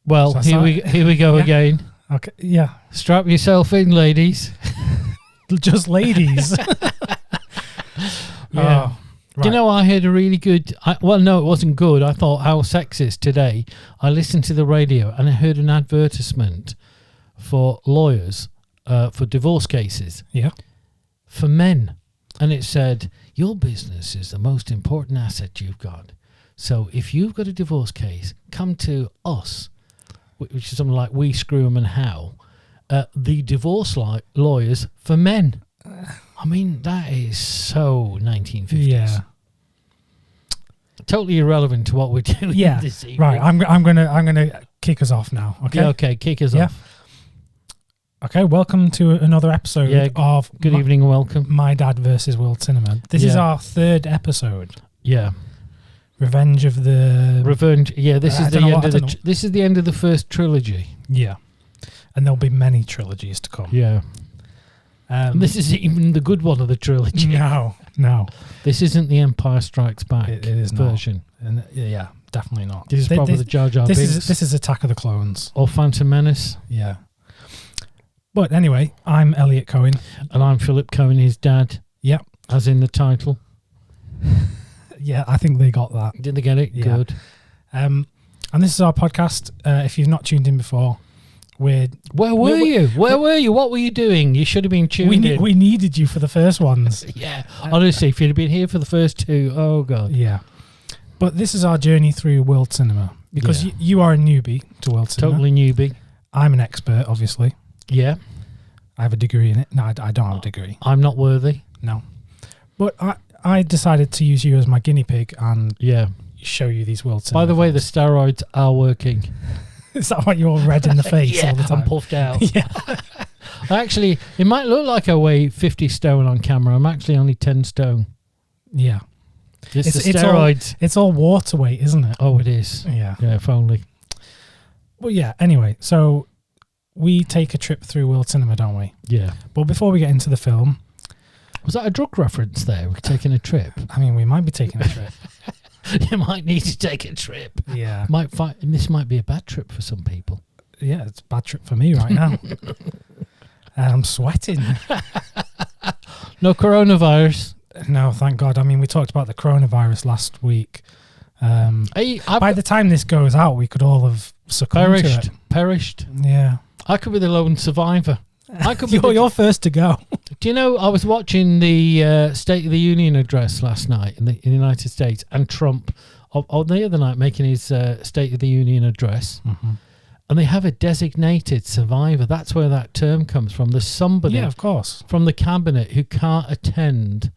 Well, here we go again. Okay, yeah. Strap yourself in, ladies. Just ladies. Yeah. Oh, Do you know, I heard a really good... well, no, it wasn't good. I thought, how sexist today. I listened to the radio and I heard an advertisement for lawyers for divorce cases. Yeah. For men. And it said, your business is the most important asset you've got. So if you've got a divorce case, come to us, which is something like We Screw 'Em and How, the divorce lawyers for men. I mean, that is so 1950s. Yeah. Totally irrelevant to what we're doing this evening. Right. I'm gonna kick us off now. Okay. Yeah, okay, kick us off. Okay, welcome to another episode of Good evening and welcome. My Dad versus World Cinema. This is our third episode. Yeah. Revenge. Yeah, this is the end of the first trilogy. Yeah. And there'll be many trilogies to come. Yeah. And this isn't even the good one of the trilogy. No. This isn't the Empire Strikes Back it is version. And yeah, definitely not. This is probably the Jar Jar Binks. This is Attack of the Clones. Or Phantom Menace. Yeah. But anyway, I'm Elliot Cohen. And I'm Philip Cohen, his dad. Yep. As in the title. Yeah, I think they got that. Did they get it? Yeah. Good. And this is our podcast. If you've not tuned in before, Where were you? What were you doing? You should have been tuned in. We needed you for the first ones. Yeah. Honestly, if you'd have been here for the first two, oh God. Yeah. But this is our journey through world cinema. Because you are a newbie to world cinema. Totally newbie. I'm an expert, obviously. Yeah. I have a degree in it. No, I don't have a degree. I'm not worthy. No. But I decided to use you as my guinea pig and show you these world cinema. By the way, the steroids are working. Is that why you're all red in the face all the time? I'm puffed out. Yeah. Actually, it might look like I weigh 50 stone on camera. I'm actually only 10 stone. Yeah. It's the steroids. It's all water weight, isn't it? Oh, it is. Yeah. Yeah, if only. Well, yeah. Anyway, so we take a trip through world cinema, don't we? Yeah. But before we get into the film... Was that a drug reference there? We're taking a trip. I mean, we might be taking a trip. You might need to take a trip. Yeah. This might be a bad trip for some people. Yeah, it's a bad trip for me right now. I'm sweating. No coronavirus. No, thank God. I mean, we talked about the coronavirus last week. By the time this goes out, we could all have succumbed to it. Perished. Yeah. I could be the lone survivor. I could be you're first to go. Do you know, I was watching the State of the Union address last night in the United States, and Trump, on the other night, making his State of the Union address, and they have a designated survivor. That's where that term comes from. There's somebody of course, from the cabinet who can't attend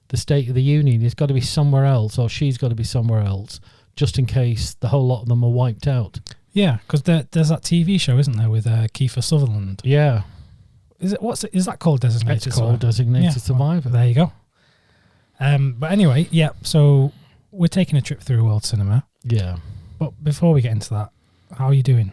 the State of the Union. He's got to be somewhere else, or she's got to be somewhere else, just in case the whole lot of them are wiped out. Yeah, because there's that TV show, isn't there, with Kiefer Sutherland? Yeah. Is that called Designated? It's called Designated Survivor. Well, there you go. But anyway, so we're taking a trip through world cinema. Yeah. But before we get into that, how are you doing?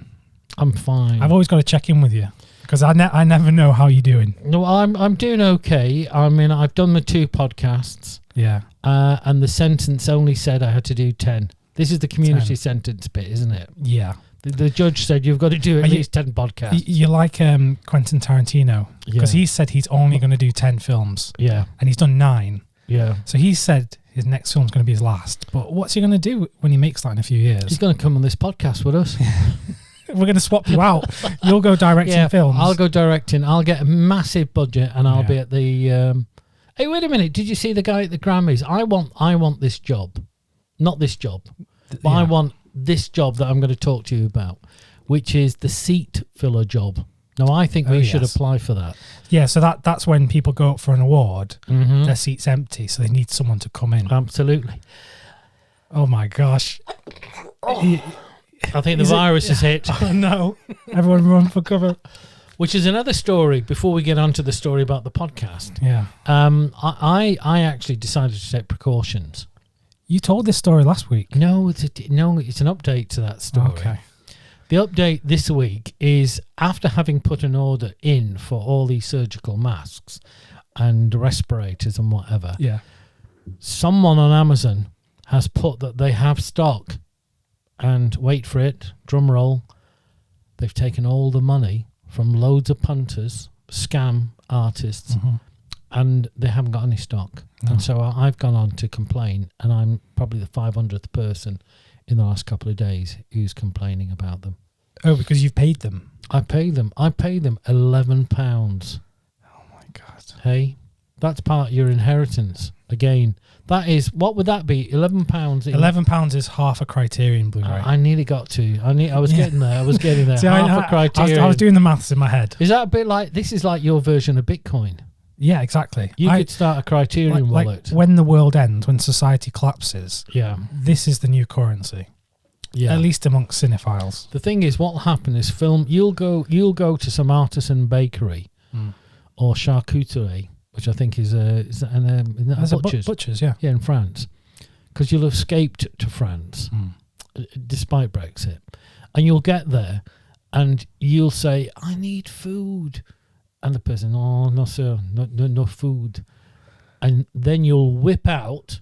I'm fine. I've always got to check in with you because I never know how you're doing. No, I'm doing okay. I mean, I've done the 2 podcasts. Yeah. And the sentence only said I had to do 10. This is the community 10. Sentence bit, isn't it? Yeah. The judge said you've got to do at least 10 podcasts. You're like Quentin Tarantino, because he said he's only going to do 10 films. Yeah. And he's done 9. Yeah. So he said his next film's going to be his last. But what's he going to do when he makes that in a few years? He's going to come on this podcast with us. We're going to swap you out. You'll go directing films. I'll go directing. I'll get a massive budget and I'll be at the... Hey, wait a minute. Did you see the guy at the Grammys? I want this job. Not this job. But I want this job that I'm going to talk to you about, which is the seat filler job. Now, I think we should apply for that. Yeah, so that's when people go up for an award, their seat's empty, so they need someone to come in. Absolutely. Oh, my gosh. I think the virus has hit. Oh, no. Everyone run for cover. Which is another story, before we get on to the story about the podcast. Yeah. I actually decided to take precautions. You told this story last week. No, it's an update to that story. Okay. The update this week is, after having put an order in for all these surgical masks and respirators and whatever, someone on Amazon has put that they have stock, and wait for it, drum roll, they've taken all the money from loads of punters, scam artists, and they haven't got any stock. No. And so I've gone on to complain, and I'm probably the 500th person in the last couple of days who's complaining about them. Oh, because you've paid them? I pay them £11. Oh my God. Hey, that's part of your inheritance. Again, that is, what would that be? £11. £11 is half a Criterion Blu-ray. I nearly got to. I was getting there. See, half a Criterion. I was doing the maths in my head. Is that a bit like, this is like your version of Bitcoin? Yeah, exactly. You could start a Criterion wallet. Like when the world ends, when society collapses, this is the new currency. Yeah. At least amongst cinephiles. The thing is, what will happen is you'll go to some artisan bakery or charcuterie, which I think is a butcher's. Butchers, yeah. Yeah, in France. Because you'll have escaped to France, despite Brexit. And you'll get there and you'll say, I need food. And the person, oh, no, sir, no food. And then you'll whip out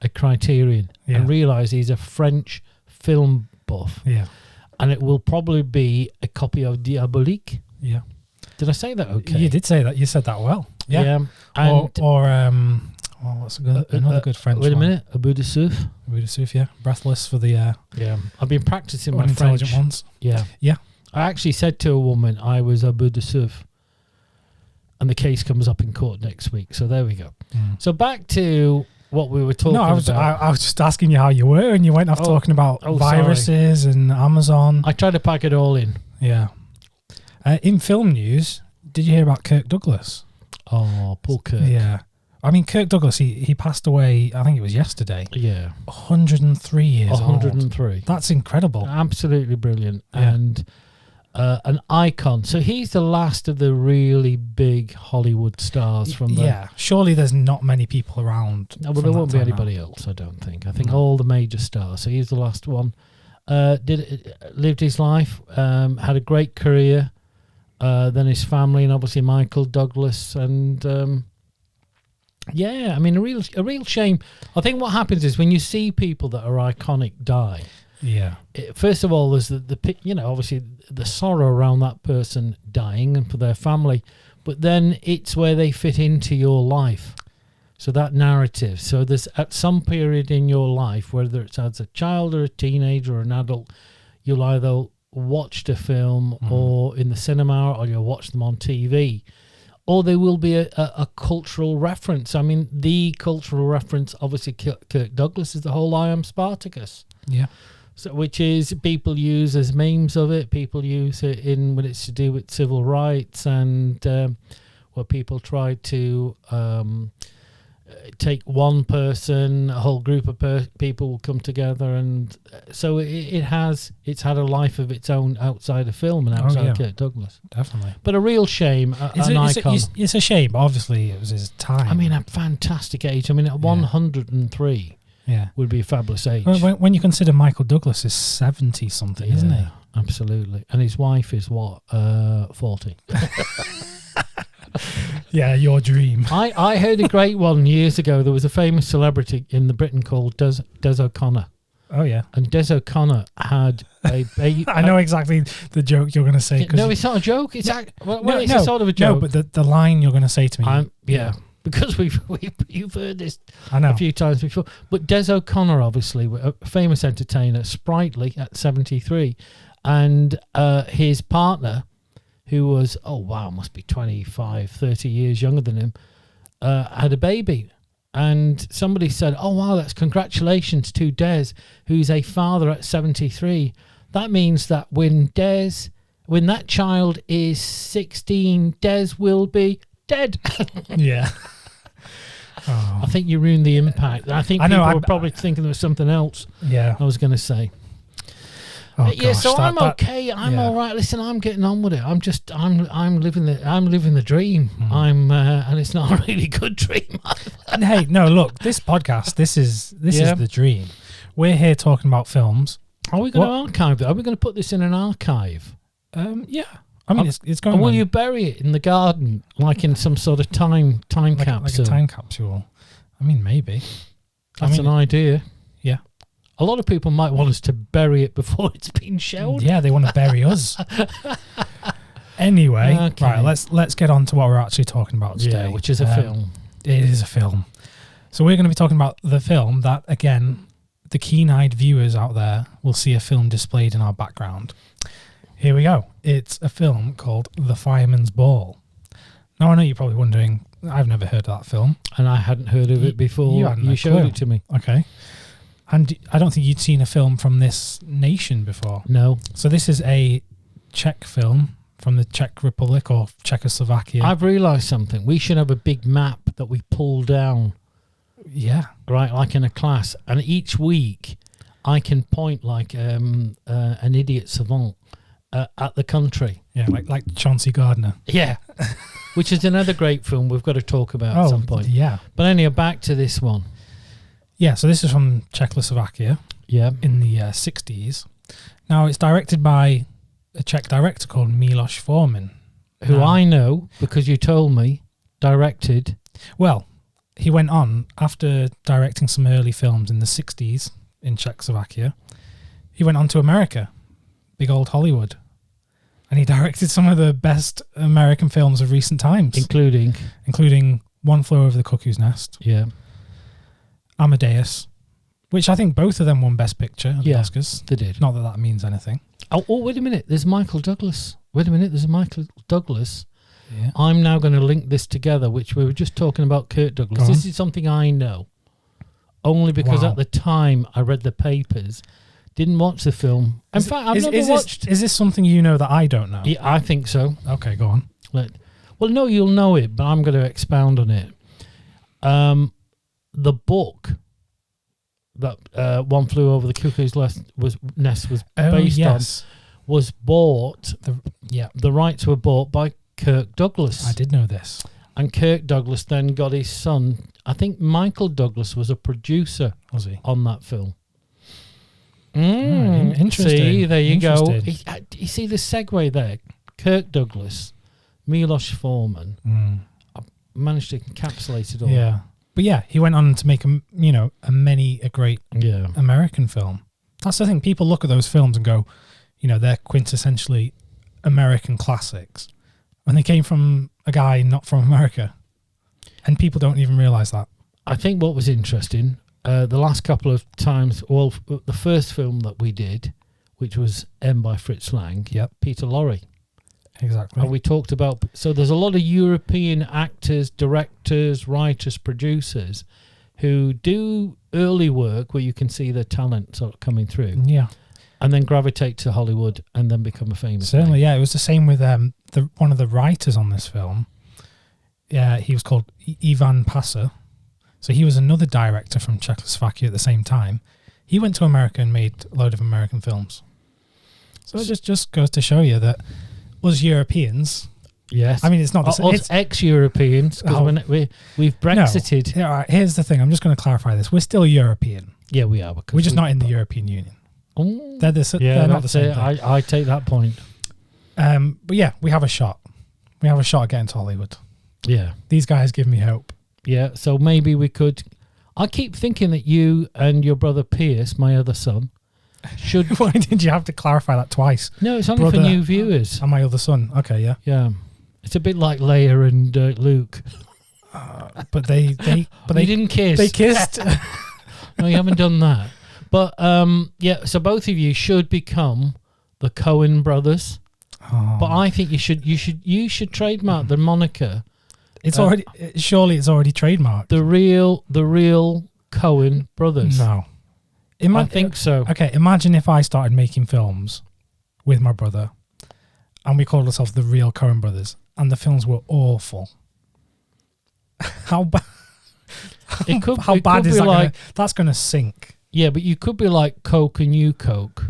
a Criterion and realise he's a French film buff. Yeah. And it will probably be a copy of Diabolique. Yeah. Did I say that okay? You did say that. You said that well. Yeah. And what's another good French one? Wait a minute. A bout de souffle. A bout de souffle, yeah. Breathless for the... yeah. I've been practising my intelligent French. Ones. Yeah. Yeah. I actually said to a woman I was a bout de souffle. And the case comes up in court next week. So there we go. So back to what we were talking about. I was just asking you how you were, and you went off talking about viruses and Amazon. I tried to pack it all in. Yeah. In film news, did you hear about Kirk Douglas? Oh, poor Kirk. Yeah. I mean, Kirk Douglas, he passed away, I think it was yesterday. Yeah. 103 years 103. Old. That's incredible. Absolutely brilliant. Yeah. And an icon. So he's the last of the really big Hollywood stars from the... Yeah. Surely there's not many people around. No, well, there won't be anybody else, I don't think. I think all the major stars. So he's the last one. Lived his life, had a great career. Then his family, and obviously Michael Douglas, and I mean a real shame. I think what happens is when you see people that are iconic die. Yeah. First of all, there's obviously the sorrow around that person dying and for their family, but then it's where they fit into your life. So that narrative. So there's at some period in your life, whether it's as a child or a teenager or an adult, you'll either watched a film or in the cinema, or you'll watch them on TV, or there will be a cultural reference. I mean, the cultural reference, obviously, Kirk Douglas is the whole I Am Spartacus. Yeah. So, which is people use as memes of it. People use it when it's to do with civil rights, and where people try to take one person, a whole group of people will come together, and so it's had a life of its own outside of film and outside Kirk Douglas. Definitely. But a real shame, an icon. It's a shame. Obviously, it was his time. I mean, a fantastic age. I mean, at 103 would be a fabulous age. When you consider Michael Douglas is 70-something, isn't he? Absolutely. And his wife is what? 40. Yeah, your dream. I heard a great one years ago. There was a famous celebrity in Britain called Des O'Connor. Oh, yeah. And Des O'Connor had a I know exactly the joke you're going to say. No, it's not a joke. It's it's a sort of a joke. No, but the line you're going to say to me. Because you've heard this a few times before. But Des O'Connor, obviously, a famous entertainer, sprightly at 73. And his partner, who was, must be 25, 30 years younger than him, had a baby. And somebody said, oh, wow, that's congratulations to Des, who's a father at 73. That means that when that child is 16, Des will be dead. Yeah. Oh. I think you ruined the impact. I think people were probably thinking there was something else I was going to say. Oh, so I'm okay. I'm all right. Listen, I'm getting on with it. I'm living the dream. And it's not a really good dream. And hey, no, look, this podcast, this is the dream. We're here talking about films. Are we going to archive it? Are we going to put this in an archive? Yeah. I mean, it's going. Will you bury it in the garden, like in some sort of time capsule? Like a time capsule. I mean, maybe. That's an idea. Yeah. A lot of people might want us to bury it before it's been shown. Yeah, they want to bury us. Anyway, okay. Right, let's get on to what we're actually talking about today. Yeah, which is a film. It is a film. So we're going to be talking about the film that, again, the keen-eyed viewers out there will see a film displayed in our background. Here we go. It's a film called The Fireman's Ball. Now, I know you're probably wondering, I've never heard of that film. And I hadn't heard of it before you showed it to me. Okay. And I don't think you'd seen a film from this nation before. No. So this is a Czech film from the Czech Republic or Czechoslovakia. I've realised something. We should have a big map that we pull down. Yeah. Right, like in a class. And each week I can point like an idiot savant at the country. Yeah, like Chauncey Gardner. Yeah. Which is another great film we've got to talk about at some point. Yeah. But anyway, back to this one. Yeah, so this is from Czechoslovakia. Yeah. In the 60s. Now, it's directed by a Czech director called Milos Forman. Who I know, because you told me, directed. Well, he went on, after directing some early films in the 60s in Czechoslovakia, he went on to America, big old Hollywood. And he directed some of the best American films of recent times. Including One Flew Over the Cuckoo's Nest. Yeah. Amadeus, which I think both of them won Best Picture at the Oscars. They did. Not that means anything. Oh, wait a minute. There's Michael Douglas. There's a Michael Douglas. Yeah. I'm now going to link this together, which we were just talking about Kirk Douglas. This is something I know. Only because at the time I read the papers, didn't watch the film. In fact, I've never watched... Is this something you know that I don't know? Yeah, I think so. Okay, go on. Well, no, you'll know it, but I'm going to expound on it. The book that One Flew Over the Cuckoo's Nest was based on was bought. The rights were bought by Kirk Douglas. I did know this. And Kirk Douglas then got his son. I think Michael Douglas was a producer. Was he? On that film. Interesting. See, there you go. You see the segue there. Kirk Douglas, Milos Forman. I managed to encapsulate it all. Yeah. But yeah, he went on to make a great American film. That's the thing. People look at those films and go, they're quintessentially American classics. And they came from a guy not from America. And people don't even realise that. I think what was interesting, the last couple of times, the first film that we did, which was M by Fritz Lang, Peter Lorre. Exactly. And we talked about, so there's a lot of European actors, directors, writers, producers who do early work where you can see their talent sort of coming through. Yeah. And then gravitate to Hollywood and then become a famous Certainly, name. yeah. It was the same with one of the writers on this film. Yeah, he was called Ivan Passer. So he was another director from Czechoslovakia at the same time. He went to America and made a load of American films. So it just goes to show you that us Europeans... Yes. I mean, it's not... Us ex-Europeans, because we've Brexited. No. Yeah, all right, here's the thing. I'm just going to clarify this. We're still European. Yeah, we are. We're just not in the European Union. Oh, they're not the same thing. I take that point. But yeah, we have a shot. We have a shot at getting to Hollywood. Yeah. These guys give me hope. Yeah, so maybe we could... I keep thinking that you and your brother Pierce, my other son, should... Why did you have to clarify that twice? No, it's only for new viewers. And my other son. Okay, yeah. Yeah. It's a bit like Leia and Luke. But they didn't kiss. They kissed. No, you haven't done that. But yeah, so both of you should become the Coen brothers. Oh. But I think you should trademark the moniker. It's already trademarked. The real Coen brothers. No. I think so. Okay, imagine if I started making films with my brother and we called ourselves the real Coen brothers and the films were awful. How bad? How bad is that? That's going to sink. Yeah, but you could be like Coke and you Coke.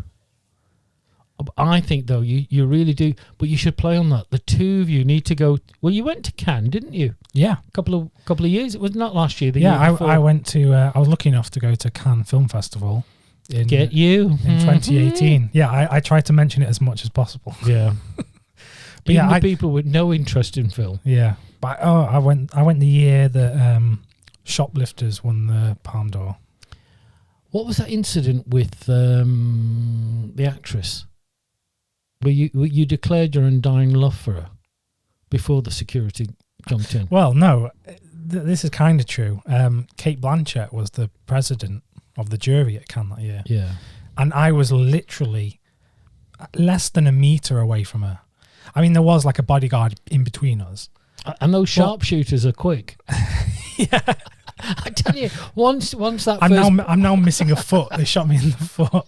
I think though you really do, but you should play on that. The two of you need to go. Well, you went to Cannes, didn't you? Yeah, a couple of years. It was not last year. I went to. I was lucky enough to go to Cannes Film Festival. In 2018. Yeah, I tried to mention it as much as possible. Yeah, but even the people with no interest in film. Yeah, but I went the year that Shoplifters won the Palme d'Or. What was that incident with the actress? Where you declared your undying love for her before the security jumped in? Well, no, this is kind of true. Kate Blanchett was the president of the jury at Cannes that year. Yeah. And I was literally less than a metre away from her. I mean, there was like a bodyguard in between us. And those sharpshooters are quick. Yeah. I tell you, once that I'm now missing a foot. They shot me in the foot.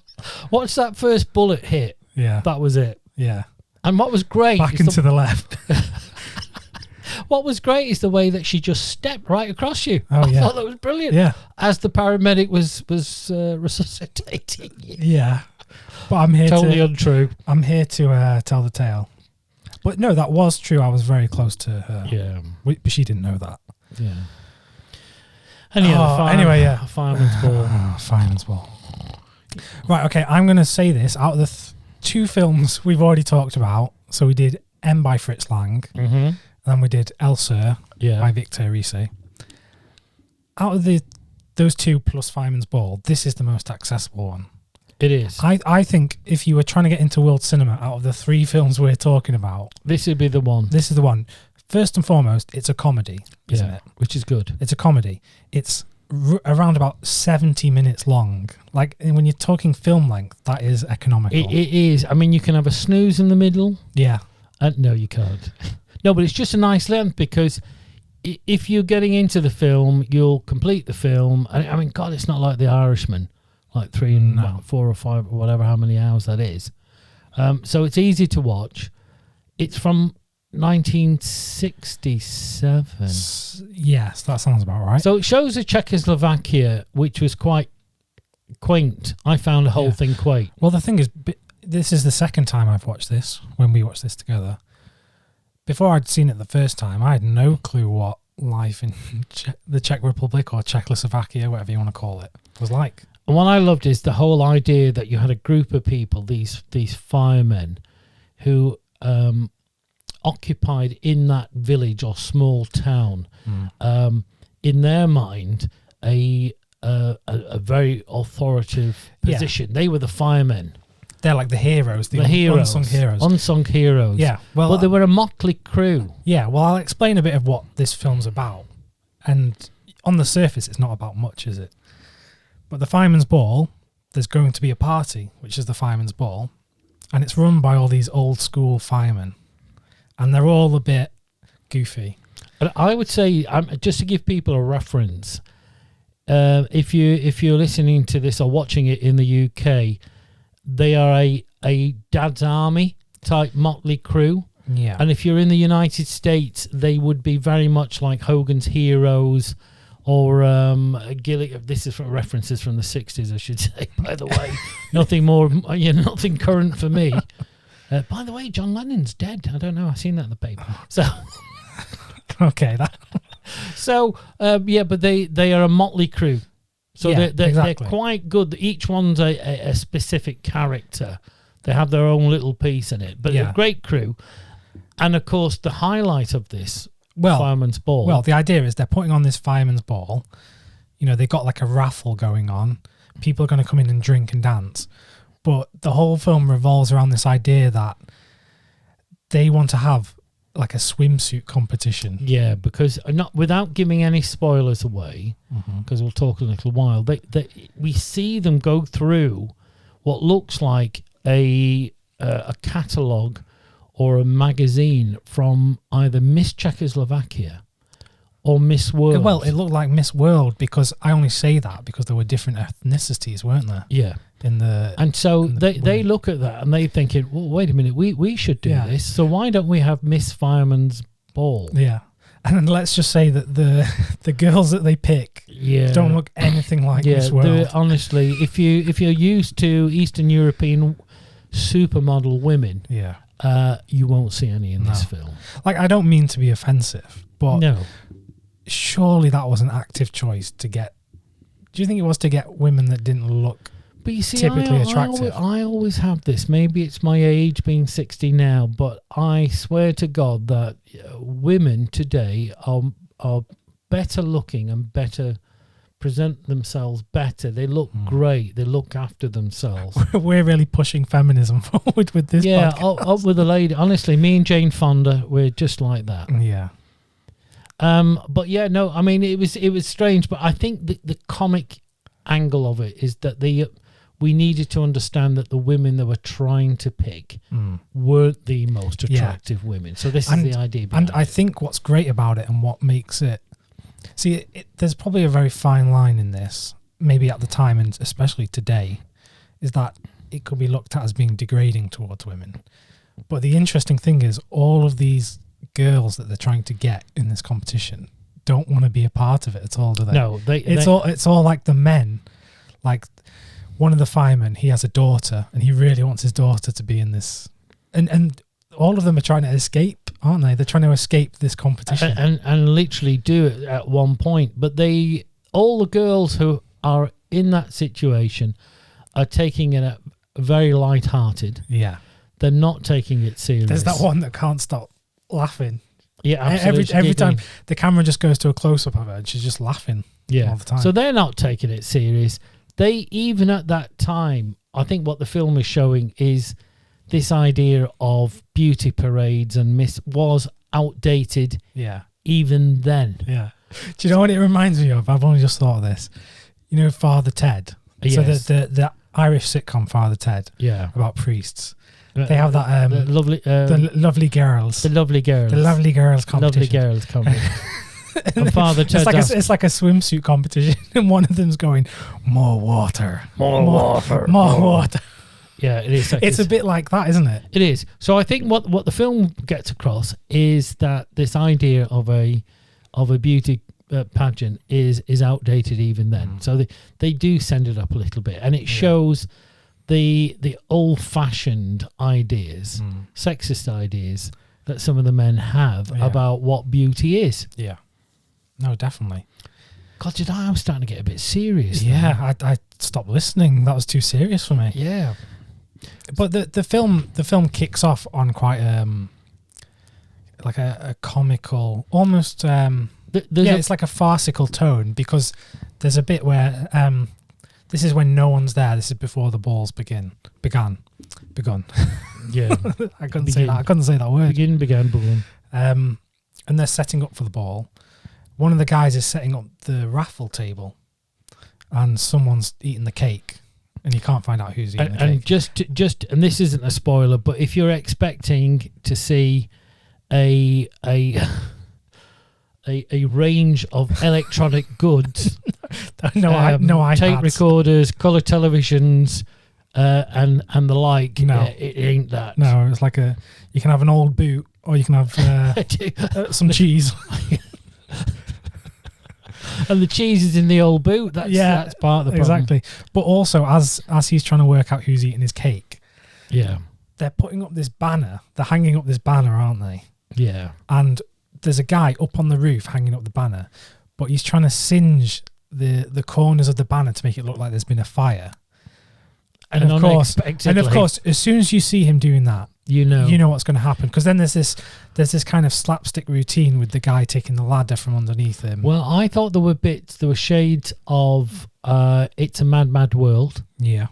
Once that first bullet hit, that was it. Yeah. And what was great back into the left. What was great is the way that she just stepped right across you. Oh, I yeah. thought that was brilliant. Yeah. As the paramedic was resuscitating you. Yeah. But I'm here totally untrue. I'm here to tell the tale. But no, that was true. I was very close to her. Yeah. But she didn't know that. Yeah. Anyway, Fireman's Ball. Fireman's Ball. Right, okay, I'm going to say this. Out of the two films we've already talked about, so we did M by Fritz Lang, and then we did El Sur by Victor Rice. Out of those two plus Fireman's Ball, this is the most accessible one. It is. I think if you were trying to get into world cinema, out of the three films we're talking about, this would be the one. This is the one. First and foremost, it's a comedy, isn't it? Which is good. It's a comedy. It's around about 70 minutes long. Like, when you're talking film length, that is economical. It is. I mean, you can have a snooze in the middle. Yeah. No, you can't. No, but it's just a nice length because if you're getting into the film, you'll complete the film. I mean, God, it's not like The Irishman, like 3 and 4 or 5 or whatever, how many hours that is. So it's easy to watch. It's from 1967. Yes, that sounds about right. So it shows a Czechoslovakia, which was quite quaint. I found the whole thing quaint. Well, the thing is, this is the second time I've watched this, when we watched this together. Before I'd seen it the first time, I had no clue what life in the Czech Republic or Czechoslovakia, whatever you want to call it, was like. And what I loved is the whole idea that you had a group of people, these firemen, who occupied in that village or small town, in their mind, a very authoritative position. They were the firemen. They're like the heroes, the heroes, unsung heroes. Yeah, well, they were a motley crew. Yeah, well, I'll explain a bit of what this film's about. And on the surface, it's not about much, is it? But the Fireman's Ball, there's going to be a party, which is the Fireman's Ball, and it's run by all these old school firemen. And they're all a bit goofy. But I would say, just to give people a reference, if you're listening to this or watching it in the UK, they are a Dad's Army type motley crew. Yeah. And if you're in the United States, they would be very much like Hogan's Heroes or this is from references from the 60s, I should say, by the way. Nothing current for me. By the way, John Lennon's dead. I don't know. I've seen that in the paper. So, okay. But they are a motley crew. So they're quite good. Each one's a specific character. They have their own little piece in it. But they're a great crew. And, of course, the highlight of this Fireman's Ball. Well, the idea is they're putting on this Fireman's Ball. You know, they've got like a raffle going on. People are going to come in and drink and dance. But the whole film revolves around this idea that they want to have like a swimsuit competition. Yeah, because without giving any spoilers away, because we'll talk in a little while, we see them go through what looks like a catalogue or a magazine from either Miss Czechoslovakia or Miss World. Well, it looked like Miss World because I only say that because there were different ethnicities, weren't there? Yeah. They look at that and they thinking, well, wait a minute, we should do this. So why don't we have Miss Fireman's Ball? Yeah. And let's just say that the girls that they pick don't look anything like Miss World. Honestly, if you're used to Eastern European supermodel women, you won't see any in this film. Like, I don't mean to be offensive, but no. Surely that was an active choice to get. Do you think it was to get women that didn't look typically attractive? I always have this. Maybe it's my age being 60 now, but I swear to God that women today are better looking and better present themselves better. They look great. They look after themselves. We're really pushing feminism forward with this. Yeah, podcast. up with the lady. Honestly, me and Jane Fonda, we're just like that. Yeah. But yeah, no, I mean, it was strange, but I think the comic angle of it is that we needed to understand that the women that were trying to pick weren't the most attractive women. So this is the idea behind I think what's great about it and what makes it... See, there's probably a very fine line in this, maybe at the time and especially today, is that it could be looked at as being degrading towards women. But the interesting thing is all of these girls that they're trying to get in this competition don't want to be a part of it at all, do they? No, it's all like the men. Like one of the firemen, he has a daughter and he really wants his daughter to be in this. And all of them are trying to escape, aren't they? They're trying to escape this competition. And literally do it at one point. But all the girls who are in that situation are taking it very light-hearted. Yeah. They're not taking it serious. There's that one that can't stop laughing. Yeah, absolutely. Every time the camera just goes to a close-up of her and she's just laughing all the time. So they're not taking it serious. They, even at that time, I think what the film is showing is this idea of beauty parades and was outdated even then. Yeah. Do you know what it reminds me of? I've only just thought of this. You know Father Ted? Yes. So the Irish sitcom Father Ted about priests. They have that the lovely girls. The lovely girls. The lovely girls competition. Lovely girls competition. And Father Ted it's like a swimsuit competition and one of them's going, more water. More water. More water. Yeah, it is. It's a bit like that, isn't it? It is. So I think what the film gets across is that this idea of a beauty pageant is outdated even then. So they do send it up a little bit, and it shows the old-fashioned ideas, sexist ideas that some of the men have about what beauty is. Yeah. No, definitely. God, I was starting to get a bit serious. Yeah, I stopped listening. That was too serious for me. Yeah. But the film kicks off on quite like a comical, almost it's like a farcical tone, because there's a bit where this is when no one's there. This is before the balls begun. Yeah. I couldn't say that word. Begun. And they're setting up for the ball. One of the guys is setting up the raffle table, and someone's eating the cake. And you can't find out who's eating the cake. And and this isn't a spoiler, but if you're expecting to see a range of electronic goods, no iPads, tape recorders, color televisions, and the like, it ain't that. No, it's like you can have an old boot, or you can have some cheese. And the cheese is in the old boot. That's part of the problem. Exactly. But also, as he's trying to work out who's eating his cake, they're putting up this banner. They're hanging up this banner, aren't they? Yeah. And there's a guy up on the roof hanging up the banner, but he's trying to singe the corners of the banner to make it look like there's been a fire. And of course, as soon as you see him doing that, you know what's going to happen, because then there's this kind of slapstick routine with the guy taking the ladder from underneath him. Well, I thought there were shades of It's a Mad, Mad World. Yeah.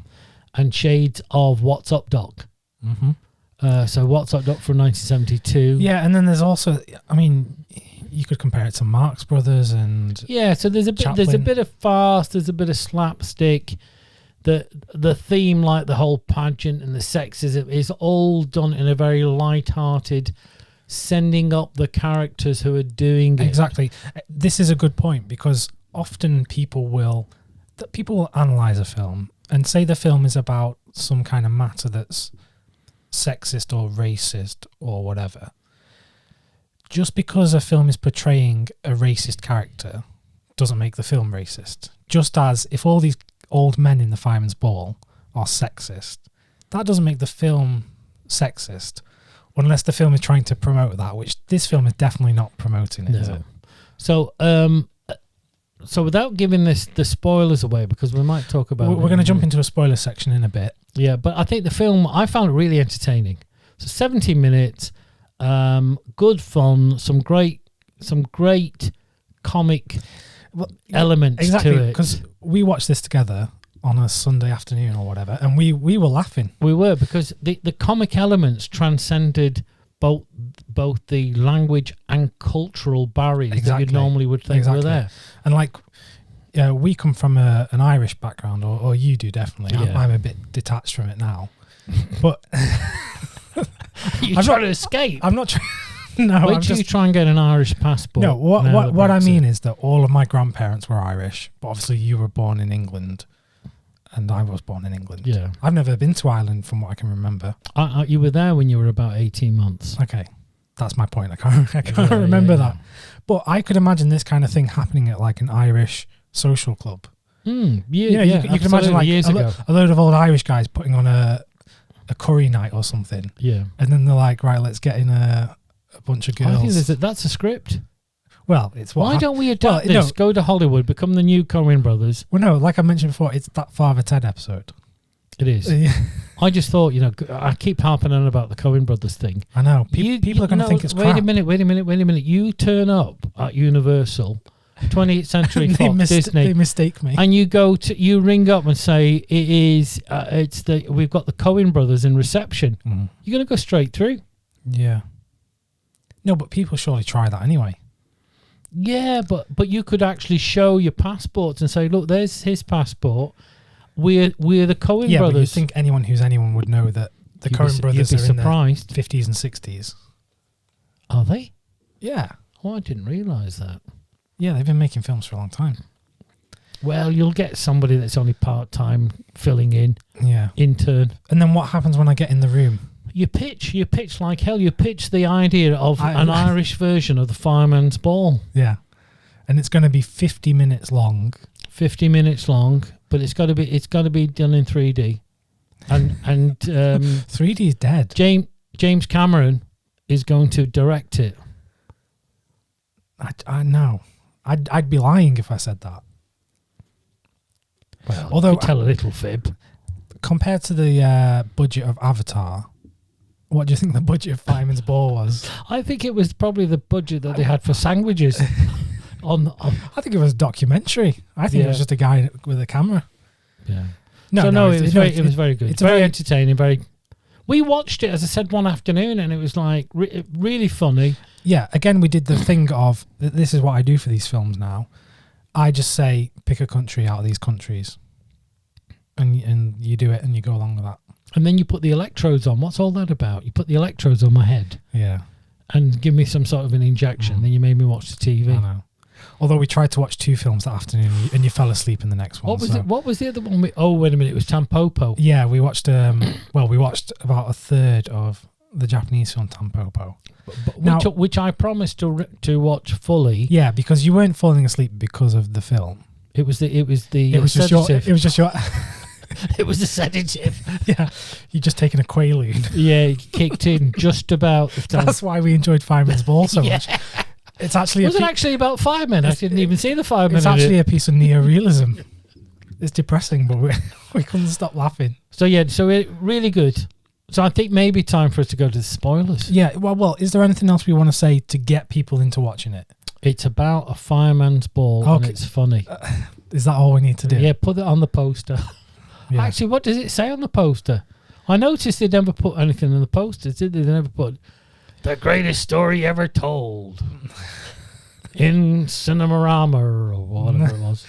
And shades of What's Up, Doc. Mm-hmm. So What's Up, Doc from 1972. Yeah, and then there's also, I mean, you could compare it to Marx Brothers and so there's a bit of farce, there's a bit of slapstick. The theme, like the whole pageant and the sexism, is all done in a very light-hearted, sending up the characters who are doing it. Exactly. This is a good point, because often people will analyze a film and say the film is about some kind of matter that's sexist or racist or whatever. Just because a film is portraying a racist character doesn't make the film racist. Just as if all these old men in the Fireman's Ball are sexist, that doesn't make the film sexist, unless the film is trying to promote that, which this film is definitely not promoting it, is it? So without giving the spoilers away, because we might talk about we're going to jump into a spoiler section in a bit. Yeah, but I think the film, I found it really entertaining. So 17 minutes, good fun, some great comic elements to it. Because we watched this together on a Sunday afternoon or whatever, and we were laughing. We were, because the comic elements transcended both the language and cultural barriers that you normally would think were there. And like, we come from an Irish background, or you do definitely. Yeah. I'm a bit detached from it now, but You're trying to escape. I'm not trying. No, Wait till you try and get an Irish passport. No, what I mean is that all of my grandparents were Irish, but obviously you were born in England, and I was born in England. Yeah. I've never been to Ireland from what I can remember. You were there when you were about 18 months. Okay, that's my point. I can't remember that. But I could imagine this kind of thing happening at like an Irish social club. You can imagine like years ago. a load of old Irish guys putting on a curry night or something. Yeah. And then they're like, right, let's get in a bunch of girls. I think that's a script. Well, it's what. Why don't we adapt this? Go to Hollywood, become the new Coen brothers. Well, no, like I mentioned before, it's that Father Ted episode. It is. I just thought, I keep harping on about the Coen brothers thing. I know. People are going to think it's crap. Wait a minute. You turn up at Universal, 20th Century Fox, Disney. They mistake me. And you ring up and say, it is, we've got the Coen brothers in reception. You're going to go straight through. Yeah. No, but people surely try that anyway. Yeah, but you could actually show your passports and say, look, there's his passport. We're the Coen brothers. Yeah, but you think anyone who's anyone would know that the Coen brothers are surprised. In the 50s and 60s. Are they? Yeah. Oh, I didn't realise that. Yeah, they've been making films for a long time. Well, you'll get somebody that's only part-time filling in. Yeah. Intern. And then what happens when I get in the room? You pitch like hell. You pitch the idea of an Irish version of the Fireman's Ball. Yeah. And it's going to be 50 minutes long. 50 minutes long, but it's got to be done in 3D. And 3D is dead. James Cameron is going to direct it. I know. I'd be lying if I said that. Well, although tell a little fib. Compared to the budget of Avatar, what do you think the budget of Fireman's Ball was? I think it was probably the budget that they had for sandwiches. I think it was a documentary. I think it was just a guy with a camera. Yeah. No, it was very good. It's very entertaining. We watched it, as I said, one afternoon, and it was like really funny. Yeah. Again, we did the thing of this is what I do for these films now. I just say pick a country out of these countries, and you do it, and you go along with that. And then you put the electrodes on. What's all that about? You put the electrodes on my head. Yeah. And give me some sort of an injection. Then you made me watch the TV. I know. Although we tried to watch 2 films that afternoon, and you fell asleep in the next one. What was the other one? Oh, wait a minute. It was Tampopo. Yeah, we watched. We watched about a third of the Japanese film Tampopo, which I promised to watch fully. Yeah, because you weren't falling asleep because of the film. It was just your. It was a sedative. Yeah, you just taken a Quaalude. Yeah, it kicked in just about the time. That's why we enjoyed Fireman's Ball so much. It's actually actually about Firemen. I didn't even see the Firemen. It's actually a piece of neorealism. It's depressing, but we couldn't stop laughing. So it really good. So I think maybe time for us to go to the spoilers. Yeah. Well, is there anything else we want to say to get people into watching it? It's about a fireman's ball, and it's funny. Is that all we need to do? Yeah, put it on the poster. Yeah. Actually, what does it say on the poster? I noticed they never put anything in the posters, did they? They never put the greatest story ever told in Cinemarama or whatever it was.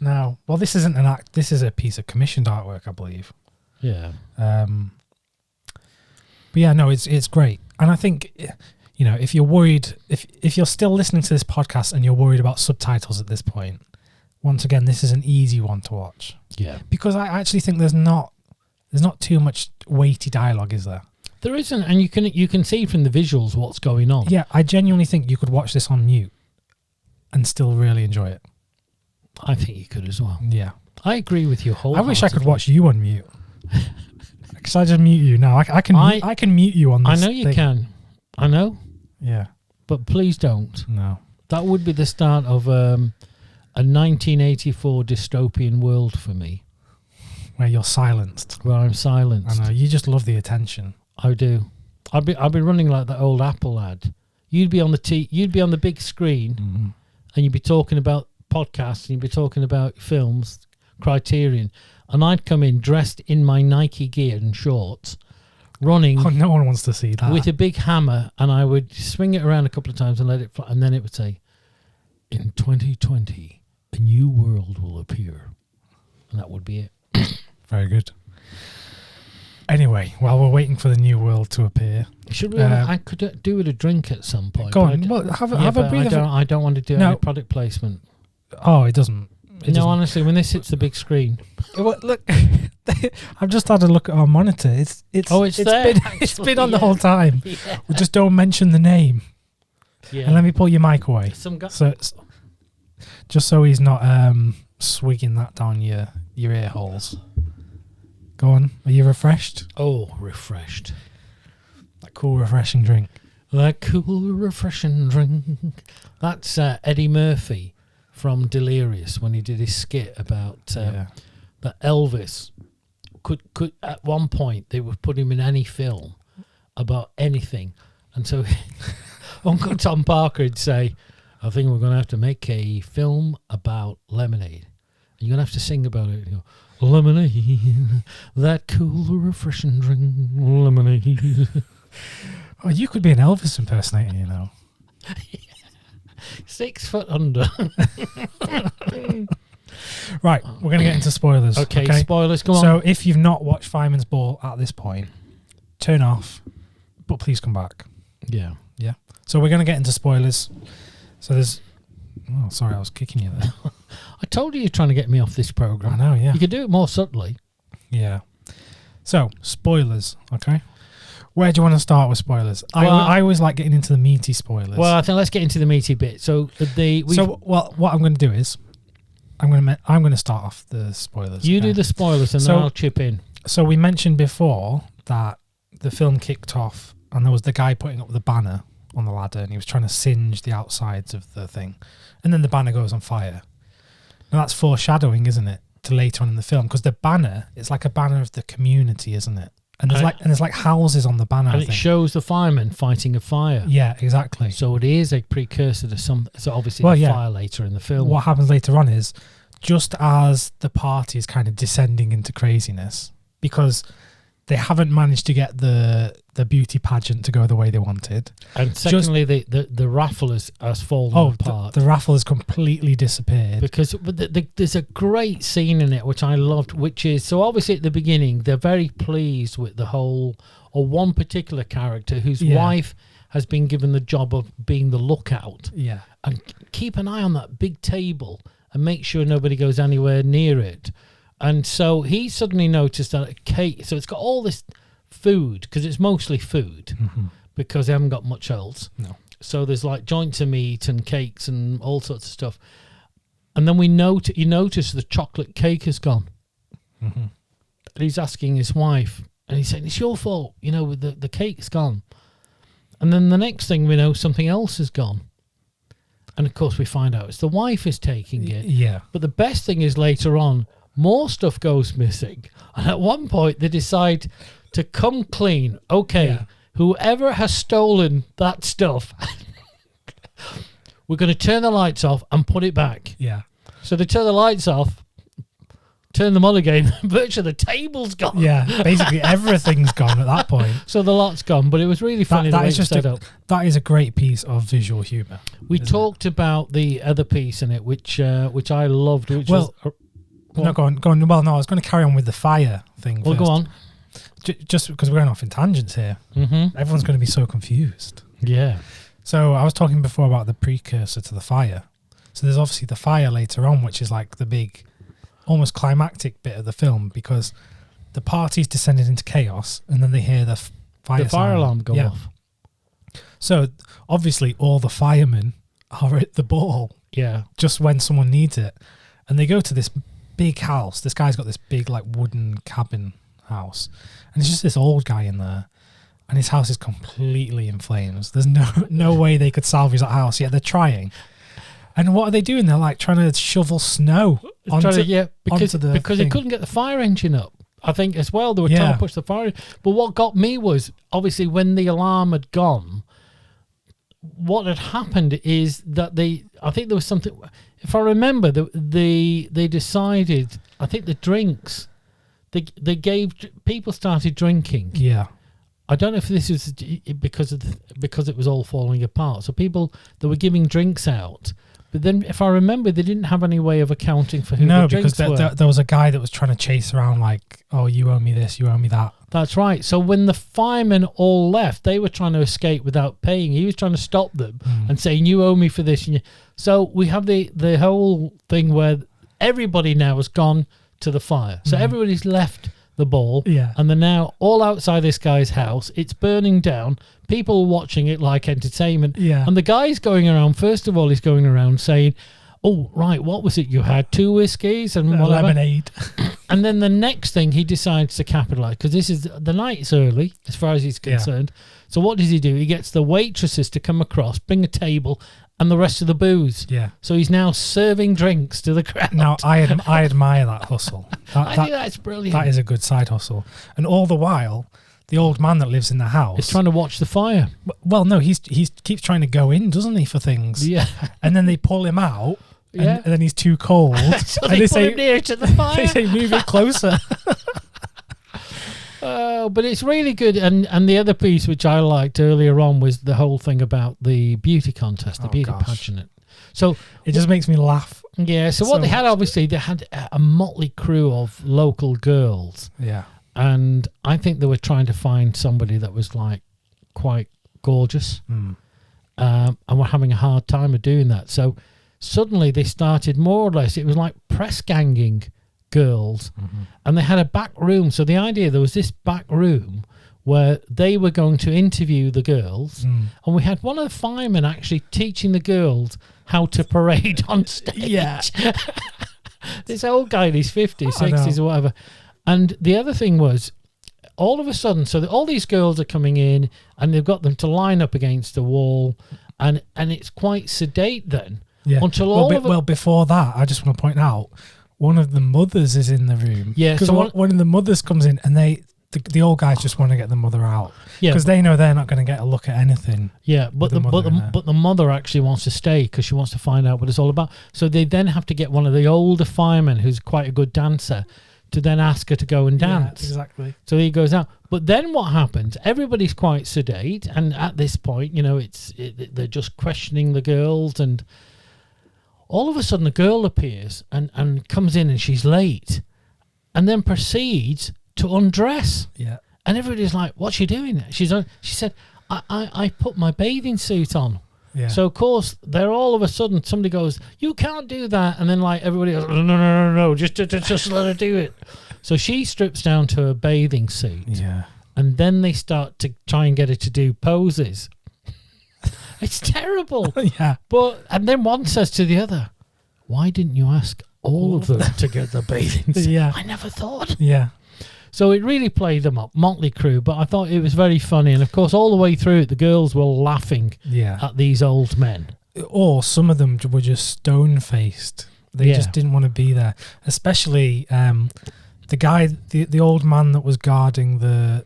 No. Well, this isn't an act. This is a piece of commissioned artwork, I believe. Yeah. But yeah, no, it's great. And I think, if you're worried, if you're still listening to this podcast and you're worried about subtitles at this point, once again, this is an easy one to watch. Yeah. Because I actually think there's not too much weighty dialogue, is there? There isn't, and you can see from the visuals what's going on. Yeah, I genuinely think you could watch this on mute and still really enjoy it. I think you could as well. Yeah. I agree with you wholeheartedly. I wish I could watch you on mute. Because I just mute you now. I can mute you on this I know you thing. can. I know. Yeah. But please don't. No. That would be the start of a 1984 dystopian world for me. Where you're silenced. Where I'm silenced. I know. You just love the attention. I do. I'd be running like that old Apple ad. You'd be on the big screen, and you'd be talking about podcast and you'd be talking about films, Criterion, and I'd come in dressed in my Nike gear and shorts, running. Oh, no one wants to see that. With a big hammer, and I would swing it around a couple of times and let it fly, and then it would say, "In 2020, a new world will appear," and that would be it. Very good. Anyway, while we're waiting for the new world to appear, Should we? I could do with a drink at some point. Go on. Well, have a breather. I don't want to do any product placement. Oh, it doesn't. Honestly, when this hits the big screen, look, I've just had a look at our monitor. It's there. It's been on the whole time. Yeah. We just don't mention the name. Yeah. And let me pull your mic away. Just so he's not swigging that down your ear holes. Go on. Are you refreshed? Oh, refreshed. That cool, refreshing drink. That cool, refreshing drink. That's Eddie Murphy from Delirious when he did his skit about that Elvis could at one point they would put him in any film about anything, and so Uncle Tom Parker would say, "I think we're going to have to make a film about lemonade. You're going to have to sing about it." And you go, "Lemonade, that cool, refreshing drink, lemonade." Oh, you could be an Elvis impersonator, you know. 6 foot under. Right, we're going to get into spoilers. Okay, spoilers, go on. So if you've not watched Fireman's Ball at this point, turn off, but please come back. Yeah. Yeah. So we're going to get into spoilers. So there's... Oh, sorry, I was kicking you there. I told you you're trying to get me off this program. I know, yeah. You could do it more subtly. Yeah. So, spoilers, okay? Where do you want to start with spoilers? Well, I always like getting into the meaty spoilers. Well, I think let's get into the meaty bit. So what I'm going to do is I'm going to start off the spoilers. You do the spoilers and then I'll chip in. So we mentioned before that the film kicked off and there was the guy putting up the banner on the ladder and he was trying to singe the outsides of the thing, and then the banner goes on fire. Now that's foreshadowing, isn't it, to later on in the film? Because the banner is like a banner of the community, isn't it? And there's like houses on the banner, and it shows the firemen fighting a fire. Yeah, exactly. So it is a precursor to some. So obviously, fire later in the film. What happens later on is just as the party is kind of descending into craziness because they haven't managed to get the beauty pageant to go the way they wanted. And secondly, the raffle has fallen apart. The raffle has completely disappeared. Because there's a great scene in it, which I loved, which is, so obviously at the beginning, they're very pleased with the whole, or one particular character whose wife has been given the job of being the lookout. Yeah. And keep an eye on that big table and make sure nobody goes anywhere near it. And so he suddenly noticed that a cake, so it's got all this food, because it's mostly food, because they haven't got much else. No. So there's like joints of meat and cakes and all sorts of stuff. And then you notice the chocolate cake is gone. Mm-hmm. And he's asking his wife, and he's saying, "It's your fault, the cake's gone." And then the next thing we know, something else is gone. And of course we find out it's the wife is taking it. Yeah. But the best thing is later on, more stuff goes missing. And at one point they decide to come clean. Okay, whoever has stolen that stuff, we're going to turn the lights off and put it back. Yeah. So they turn the lights off, turn them on again, virtually the table's gone. Yeah, basically everything's gone at that point. So the lot's gone, but it was really funny the way it's set up. That is a great piece of visual humour. We talked about the other piece in it, which I loved, which was... No, go on. Well, no, I was going to carry on with the fire thing first. Go on. Just because we're going off in tangents here. Mm-hmm. Everyone's going to be so confused. Yeah. So I was talking before about the precursor to the fire. So there's obviously the fire later on, which is like the big, almost climactic bit of the film, because the party's descended into chaos and then they hear the fire alarm go off. So obviously all the firemen are at the ball. Yeah. Just when someone needs it. And they go to this big house. This guy's got this big like wooden cabin house, and it's just this old guy in there, and his house is completely in flames. There's no way they could salvage that house, yet they're trying. And what are they doing? They're like trying to shovel snow because they couldn't get the fire engine up. I think as well they were trying to push the fire. But what got me was obviously when the alarm had gone, what had happened is that I think there was something. if I remember, they decided. I think the drinks they gave people started drinking. Yeah. I don't know if this is because it was all falling apart. So they were giving drinks out. But then, if I remember, they didn't have any way of accounting for who the drinks were. No, because there was a guy that was trying to chase around like, oh, you owe me this, you owe me that. That's right. So when the firemen all left, they were trying to escape without paying. He was trying to stop them and saying, you owe me for this. So we have the whole thing where everybody now has gone to the fire. So everybody's left the ball, and they're now all outside this guy's house. It's burning down. People are watching it like entertainment. And the guy's going around, first of all, he's going around saying, oh, right, what was it you had? 2 whiskeys and whatever. Lemonade. And then the next thing he decides to capitalise, because the night's early, as far as he's concerned. So what does he do? He gets the waitresses to come across, bring a table, and the rest of the booze. So he's now serving drinks to the crowd. Now, I admire that hustle. I think that's brilliant. That is a good side hustle. And all the while, the old man that lives in the house is trying to watch the fire. Well, no, he keeps trying to go in, doesn't he, for things? Yeah. And then they pull him out. And then he's too cold. So they put him near to the fire. They say, move it closer. But it's really good. And the other piece which I liked earlier on was the whole thing about the beauty contest, the beauty pageant. So it just makes me laugh. Yeah. So what they had, obviously, they had a motley crew of local girls. Yeah. And I think they were trying to find somebody that was like quite gorgeous. And were having a hard time of doing that. So suddenly they started more or less, it was like press ganging girls, and they had a back room. So the idea, there was this back room where they were going to interview the girls, and we had one of the firemen actually teaching the girls how to parade on stage. This old guy in his 50s, 60s or whatever. And the other thing was, all of a sudden, so all these girls are coming in, and they've got them to line up against a wall, and it's quite sedate then. Until before that, I just want to point out, one of the mothers is in the room. Because one of the mothers comes in, and the old guys just want to get the mother out. Because they know they're not going to get a look at anything. But the mother actually wants to stay because she wants to find out what it's all about. So they then have to get one of the older firemen, who's quite a good dancer, to then ask her to go and dance. Exactly. So he goes out. But then what happens? Everybody's quite sedate, and at this point, they're just questioning the girls, and all of a sudden a girl appears and comes in, and she's late, and then proceeds to undress. And everybody's like, what's she doing? She said, I put my bathing suit on. So of course they're all of a sudden, somebody goes, you can't do that, and then like everybody goes, no, just let her do it. So she strips down to her bathing suit, and then they start to try and get her to do poses. It's terrible. And then one says to the other, why didn't you ask all of them to get the bathing suit? I never thought. So it really played them up, motley crew, but I thought it was very funny. And of course, all the way through it, the girls were laughing at these old men. Or some of them were just stone-faced. They just didn't want to be there. Especially the guy, the old man that was guarding the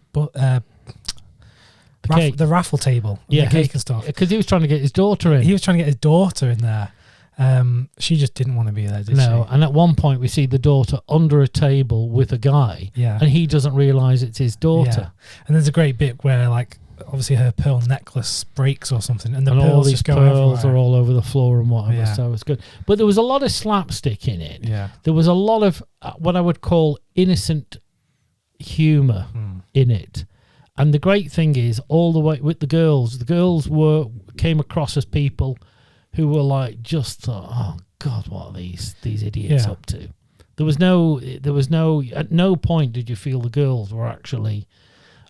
raffle table, the cake and stuff. Because he was trying to get his daughter in. He was trying to get his daughter in there. She just didn't want to be there, did she? No, and at one point we see the daughter under a table with a guy, and he doesn't realise it's his daughter. And there's a great bit where, like, obviously her pearl necklace breaks or something, and all these pearls are all over the floor and whatever, so it's good. But there was a lot of slapstick in it. There was a lot of what I would call innocent humour in it. And the great thing is, all the way with the girls came across as people who were like, just thought, oh God, what are these idiots up to? There was no, at no point did you feel the girls were actually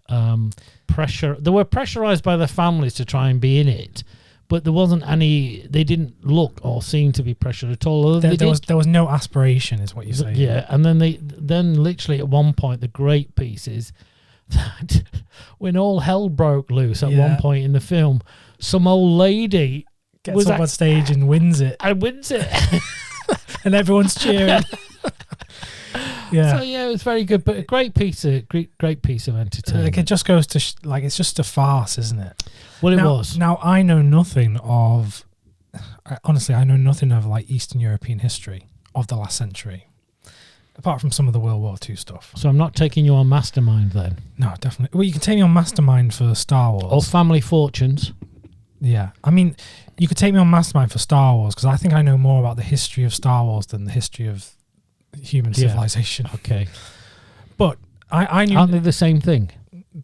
they were pressurized by their families to try and be in it, but there wasn't any, they didn't look or seem to be pressured at all. There was no aspiration, is what you're saying. And then literally at one point, the great piece is that when all hell broke loose at one point in the film, some old lady gets up on stage and wins it. And everyone's cheering. So it was very good, but a great piece of entertainment. It just goes to it's just a farce, isn't it? Well, it was. Now I know nothing of. honestly, I know nothing of like Eastern European history of the last century, apart from some of the World War II stuff. So I'm not taking you on Mastermind then? No, definitely. Well, you can take me on Mastermind for Star Wars. Or Family Fortunes? Yeah. I mean, you could take me on Mastermind for Star Wars because I think I know more about the history of Star Wars than the history of human civilization. Okay. But I knew... Aren't they the same thing?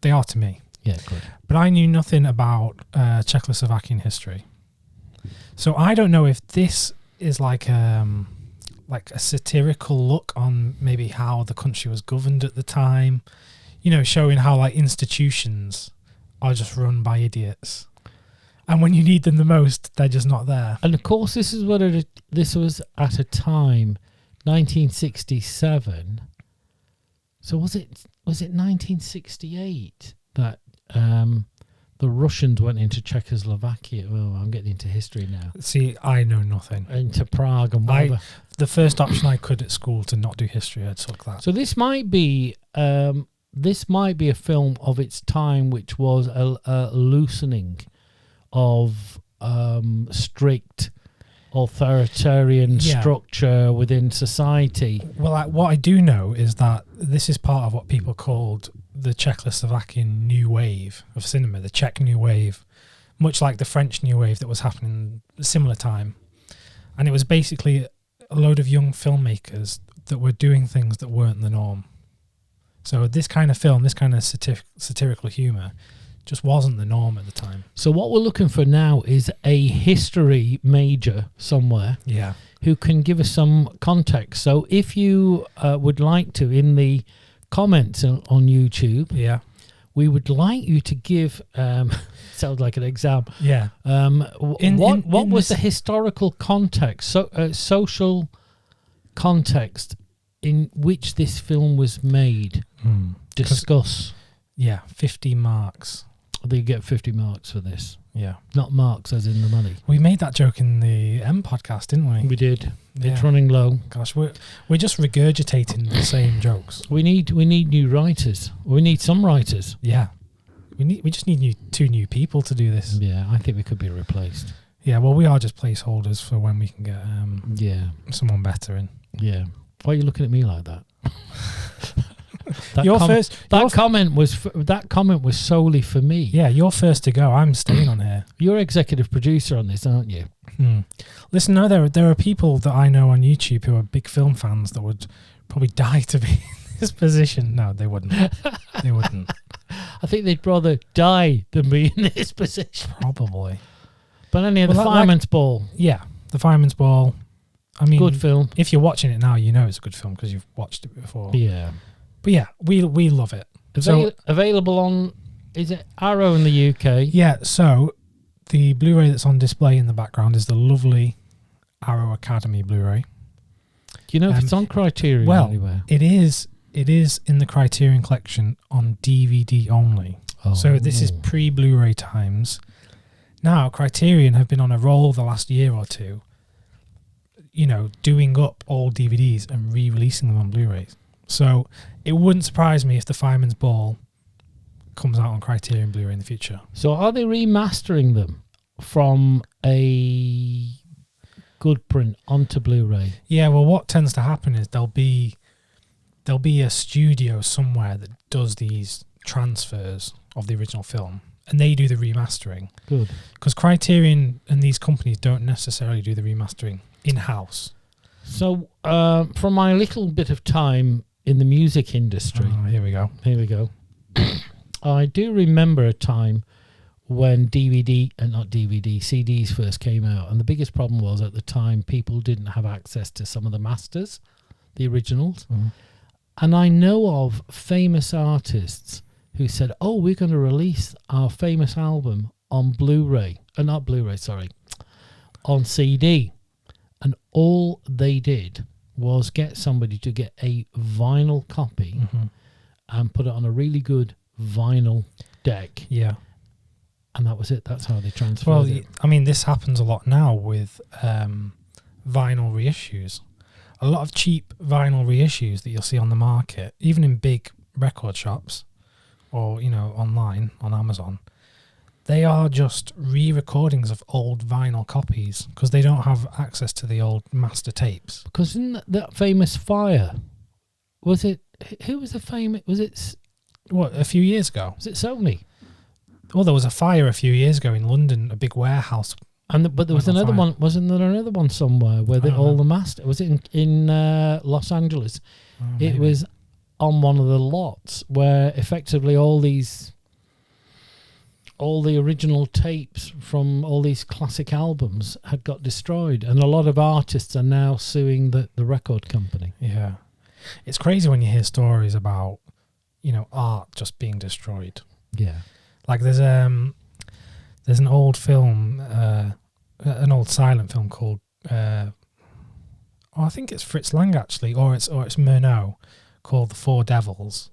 They are to me. Yeah, good. But I knew nothing about Czechoslovakian history. So I don't know if this is like a satirical look on maybe how the country was governed at the time, you know, showing how like institutions are just run by idiots, and when you need them the most, they're just not there. And of course, this was at a time, 1967. So was it 1968 that the Russians went into Czechoslovakia? Oh, I'm getting into history now. See, I know nothing. Into Prague and whatever. The first option I could at school to not do history, I took that. So this might be a film of its time, which was a loosening of strict authoritarian structure within society. Well, what I do know is that this is part of what people called the Czechoslovakian New Wave of cinema, the Czech New Wave, much like the French New Wave that was happening at a similar time. And it was basically a load of young filmmakers that were doing things that weren't the norm. So this kind of film, this kind of satirical humour, just wasn't the norm at the time. So what we're looking for now is a history major somewhere who can give us some context. So if you would like to, in the comments on YouTube, we would like you to give sounds like an exam. What was the historical context, social context in which this film was made? Discuss. 50 marks. They get 50 marks for this. Yeah. Not marks as in the money. We made that joke in the M podcast, didn't we? We did. It's running low. Gosh, we're just regurgitating the same jokes. We need new writers. We need some writers. Yeah. We just need two new people to do this. Yeah, I think we could be replaced. Yeah, well, we are just placeholders for when we can get someone better in. Yeah. Why are you looking at me like that? That comment was solely for me. Yeah, you're first to go. I'm staying on here. You're executive producer on this, aren't you? Listen, no, there are people that I know on YouTube who are big film fans that would probably die to be in this position. No, they wouldn't. They wouldn't. I think they'd rather die than be in this position. Probably. But anyway, the Fireman's Ball. Yeah, the Fireman's Ball. I mean, good film. If you're watching it now, you know it's a good film because you've watched it before. Yeah. But yeah, we love it. Available on, is it Arrow in the UK? Yeah, so the Blu-ray that's on display in the background is the lovely Arrow Academy Blu-ray. Do you know if it's on Criterion anywhere? It is in the Criterion collection on DVD only. Oh. So this is pre-Blu-ray times. Now, Criterion have been on a roll the last year or two, you know, doing up old DVDs and re-releasing them on Blu-rays. So it wouldn't surprise me if the Fireman's Ball comes out on Criterion Blu-ray in the future. So are they remastering them from a good print onto Blu-ray? Yeah, well, what tends to happen is there'll be a studio somewhere that does these transfers of the original film, and they do the remastering. Good. Because Criterion and these companies don't necessarily do the remastering in-house. So from my little bit of time in the music industry... Oh, here we go. I do remember a time when CDs first came out, and the biggest problem was at the time people didn't have access to some of the masters, the originals. And I know of famous artists who said, oh, we're going to release our famous album on Blu-ray. On CD. And all they did was get somebody to get a vinyl copy and put it on a really good vinyl deck. Yeah. And that was it. That's how they transferred it. I mean, this happens a lot now with vinyl reissues. A lot of cheap vinyl reissues that you'll see on the market, even in big record shops or, you know, online on Amazon. they are just re-recordings of old vinyl copies because they don't have access to the old master tapes. Because in that famous fire, was it, who was the famous, was it, What, a few years ago? was it Sony? Well, there was a fire a few years ago in London, a big warehouse. But there was Went on another fire. one, wasn't there another one somewhere where I don't all know. the master, was it in Los Angeles? Oh, It maybe. was on one of the lots where effectively all the original tapes from all these classic albums had got destroyed, and a lot of artists are now suing the record company. Yeah. It's crazy when you hear stories about, art just being destroyed. Yeah. Like there's an old film, an old silent film called, I think it's Fritz Lang actually, or it's Murnau, called The Four Devils,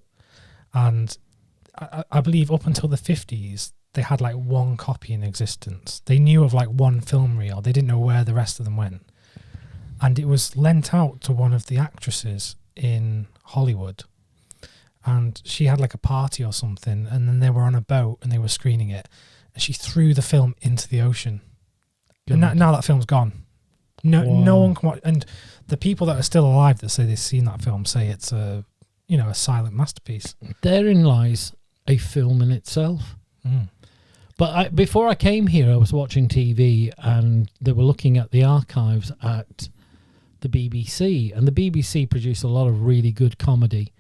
and I believe up until the 50s they had like one copy in existence. They knew of like one film reel. They didn't know where the rest of them went, and it was lent out to one of the actresses in Hollywood. And she had like a party or something, and then they were on a boat and they were screening it, and she threw the film into the ocean. And now that film's gone. No one can watch. And the people that are still alive that say they've seen that film say it's a silent masterpiece. Therein lies a film in itself. Mm. But before I came here, I was watching TV, and they were looking at the archives at the BBC, and the BBC produced a lot of really good comedy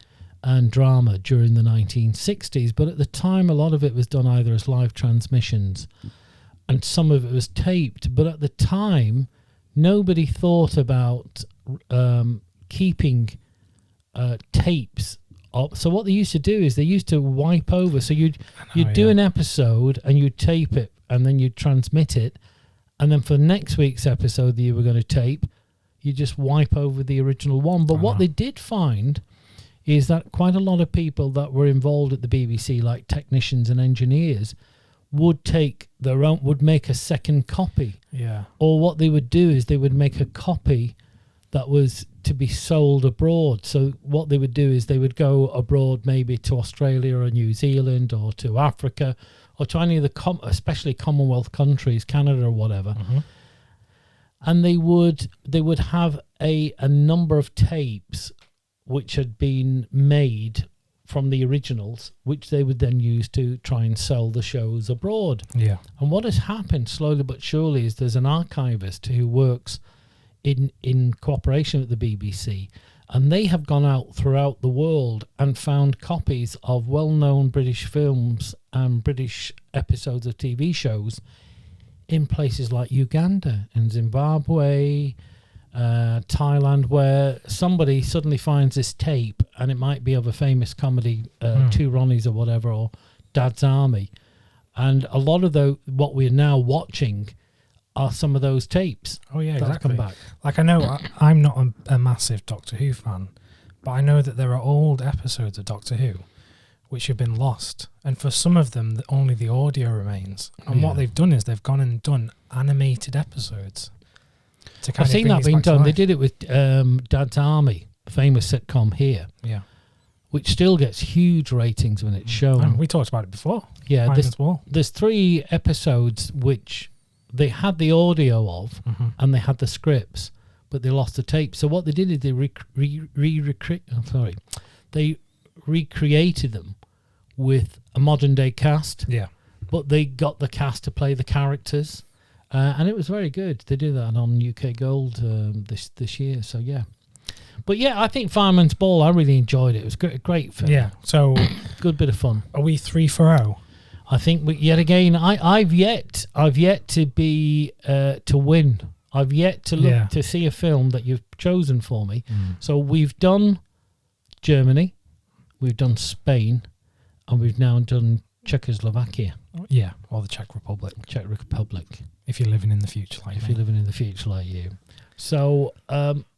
and drama during the 1960s, but at the time a lot of it was done either as live transmissions and some of it was taped. But at the time nobody thought about keeping tapes up. So what they used to do is they used to wipe over. So you'd do an episode and you'd tape it and then you'd transmit it, and then for next week's episode that you were going to tape, you just wipe over the original one. But what they did find is that quite a lot of people that were involved at the BBC, like technicians and engineers, would take their own, would make a second copy. Yeah. Or what they would do is they would make a copy that was to be sold abroad. So what they would do is they would go abroad, maybe to Australia or New Zealand or to Africa or to any of the especially Commonwealth countries, Canada or whatever. Mm-hmm. And they would have a number of tapes which had been made from the originals, which they would then use to try and sell the shows abroad. Yeah. And what has happened slowly but surely is there's an archivist who works in cooperation with the BBC, and they have gone out throughout the world and found copies of well-known British films and British episodes of TV shows in places like Uganda and Zimbabwe, Thailand, where somebody suddenly finds this tape, and it might be of a famous comedy, Two Ronnies or whatever, or Dad's Army, and a lot of what we're now watching are some of those tapes. Oh yeah, that have exactly. come back. Like I know I'm not a massive Doctor Who fan, but I know that there are old episodes of Doctor Who which have been lost, and for some of them only the audio remains. And what they've done is they've gone and done animated episodes. I've seen that being done. They did it with Dad's Army, a famous sitcom here. Yeah. Which still gets huge ratings when it's shown. We talked about it before. Yeah, Well. There's 3 episodes which they had the audio of, and they had the scripts, but they lost the tape. So what they did is they they recreated them with a modern day cast. Yeah. But they got the cast to play the characters, and it was very good. They did that on UK Gold this year. So yeah. But yeah, I think Fireman's Ball, I really enjoyed it. It was a great film. Yeah. So good bit of fun. Are we 3-0? I think yet again, I've yet to be to win. I've yet to look to see a film that you've chosen for me. So we've done Germany, we've done Spain, and we've now done Czechoslovakia. Yeah, or the Czech Republic. Czech Republic. If you're living in the future like me. If you're living in the future like you. So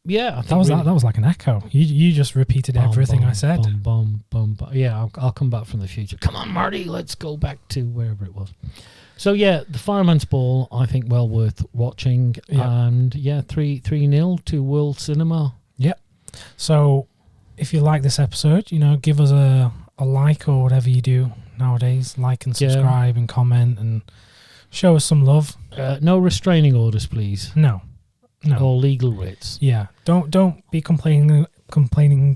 yeah, I think that was like an echo. You just repeated everything I said. Yeah, I'll come back from the future. Come on, Marty, let's go back to wherever it was. So yeah, the Fireman's Ball, I think well worth watching. Yeah. And yeah, 3-0 to World Cinema. Yep. So if you like this episode, give us a a like or whatever you do nowadays. Like and subscribe and comment and show us some love. No restraining orders, please. No. Or legal writs. Yeah. Don't be complaining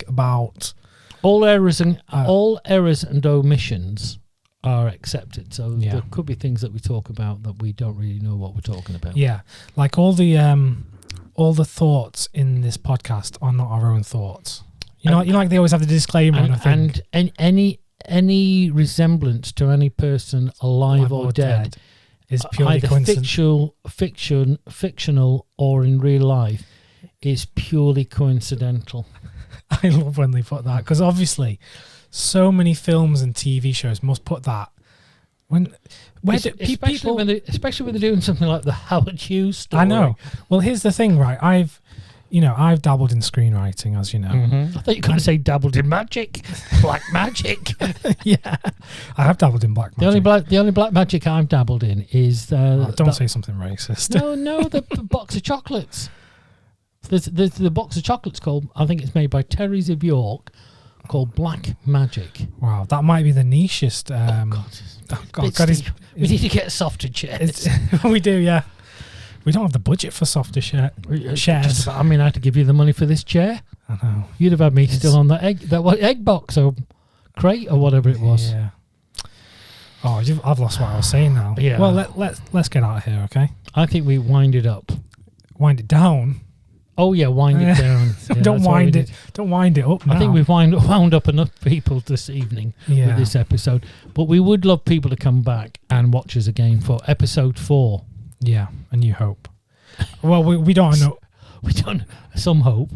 about all errors and omissions are accepted. So there could be things that we talk about that we don't really know what we're talking about. Yeah. Like all the thoughts in this podcast are not our own thoughts. You know, like they always have the disclaimer. And any resemblance to any person alive or dead is purely either fictional or in real life is purely coincidental. I love when they put that, because obviously so many films and TV shows must put that. Especially when they're doing something like the Howard Hughes story. I know. Well, here's the thing, right? I've dabbled in screenwriting, as you know. Mm-hmm. I thought you were going to say dabbled in magic, black magic. Yeah, I have dabbled in black magic. The only black magic I've dabbled in is don't say something racist. No, the box of chocolates. There's the box of chocolates called, I think it's made by Terry's of York, called Black Magic. Wow, that might be the nichest. We need to get softer chairs. We do, yeah. We don't have the budget for softer chairs. I mean, I had to give you the money for this chair. I know. You'd have had me still on that egg box or crate or whatever it was. Yeah. Oh, I've lost what I was saying now. Yeah. Well, let's get out of here, okay? I think we wind it up. Wind it down. Oh yeah, wind it down. Yeah, don't wind it up now. I think we've wound up enough people this evening with this episode. But we would love people to come back and watch us again for episode 4. Yeah, A New Hope. Well, we don't know. We don't. Some hope.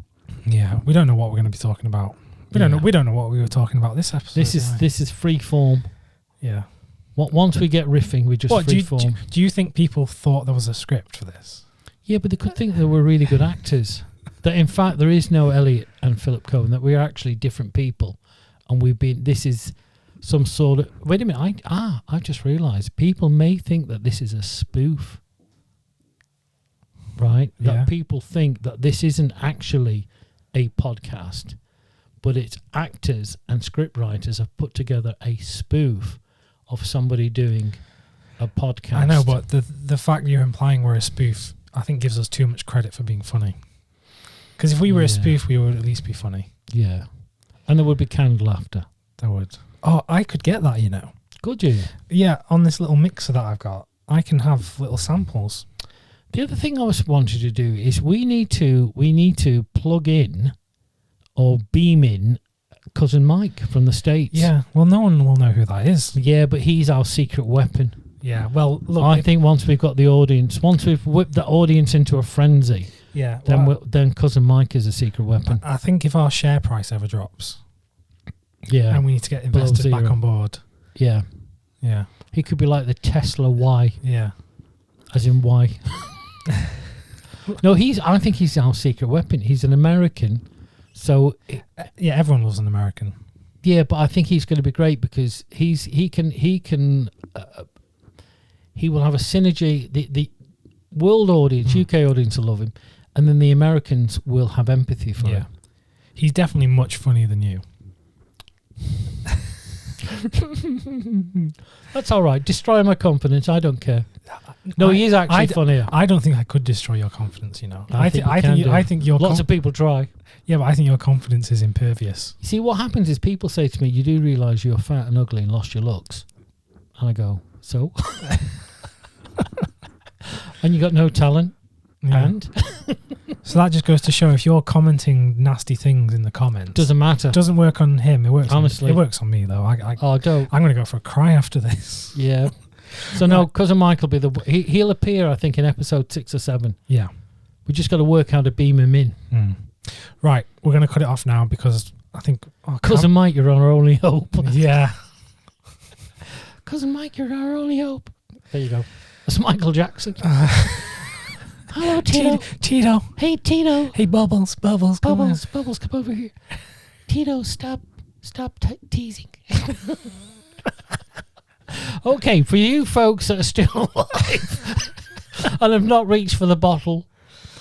Yeah, we don't know what we're going to be talking about. We don't know. We don't know what we were talking about this episode. This is free form. Yeah. Once we get riffing, we just free form. Do you think people thought there was a script for this? Yeah, but they could think they were really good actors. That in fact there is no Elliot and Philip Cohen. That we are actually different people, and this is some sort of. Wait a minute! I just realised people may think that this is a spoof. Right? Yeah. That people think that this isn't actually a podcast, but it's actors and scriptwriters have put together a spoof of somebody doing a podcast. I know, but the fact you're implying we're a spoof, I think, gives us too much credit for being funny. Because if we were a spoof, we would at least be funny. Yeah. And there would be canned laughter. There would. Oh, I could get that, you know. Could you? Yeah, on this little mixer that I've got, I can have little samples. The other thing I was wanting to do is we need to plug in or beam in Cousin Mike from the States. Yeah, well, no one will know who that is. Yeah, but he's our secret weapon. Yeah, well, look. I think once we've got the audience, once we've whipped the audience into a frenzy, then Cousin Mike is a secret weapon. I think if our share price ever drops, and we need to get investors back on board. Yeah. Yeah. He could be like the Tesla Y. Yeah. As in Y. No, I think he's our secret weapon. He's an American. So yeah, everyone loves an American. Yeah, but I think he's going to be great because he will have a synergy. The world audience, UK audience will love him, and then the Americans will have empathy for him. He's definitely much funnier than you. That's all right. Destroy my confidence. I don't care. No, he is actually funnier. I don't think I could destroy your confidence. You know, I think your lots of people try. Yeah, but I think your confidence is impervious. You see, what happens is people say to me, "You do realise you're fat and ugly and lost your looks," and I go, "So." And you got no talent. Yeah. And so that just goes to show if you're commenting nasty things in the comments, doesn't matter. It doesn't work on him. It works. Honestly, it works on me though. Don't. I'm going to go for a cry after this. Yeah. So no, Cousin Mike will be he'll appear, I think, in episode 6 or 7. Yeah. We just got to work how to beam him in. Right, we're going to cut it off now because I think Cousin Mike, you're our only hope. Yeah. Cousin Mike, you're our only hope. There you go. That's Michael Jackson. Hello, Tito. Tito. Hey, Tito. Hey, Bubbles, come over here. Tito, stop teasing. Okay, for you folks that are still alive and have not reached for the bottle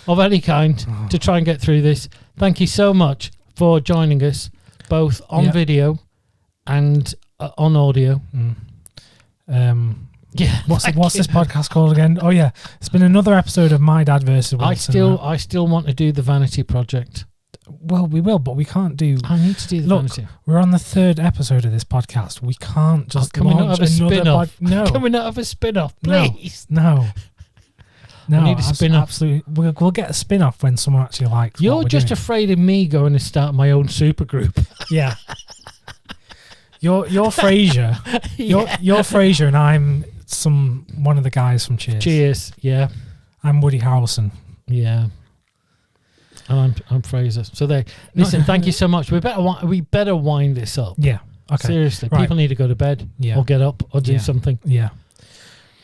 of any kind to try and get through this, thank you so much for joining us, both on video and on audio. Yeah. What's this podcast called again? Oh yeah, it's been another episode of My Dad versus Wilson. I still want to do the Vanity Project. Well, we will, but we can't do. I need to do the Vanity. We're on the 3rd episode of this podcast. We can't just. Can we not have a spin-off? No. Can we not have a spin-off, please? No. I need a spin-off. Absolutely. We'll get a spin-off when someone actually likes. You're just afraid of me going to start my own super group. Yeah. You're Frasier. You're Frasier, and I'm one of the guys from Cheers. Cheers. Yeah. I'm Woody Harrelson. Yeah. And I'm Fraser. So listen, thank you so much. We better wind this up. Yeah. Okay. Seriously. Right. People need to go to bed or get up or do something. Yeah.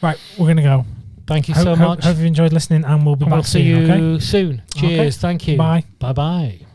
Right, we're going to go. Thank you so much. Hope you enjoyed listening, and we'll be back soon. We'll see you soon. Cheers. Okay. Thank you. Bye. Bye-bye.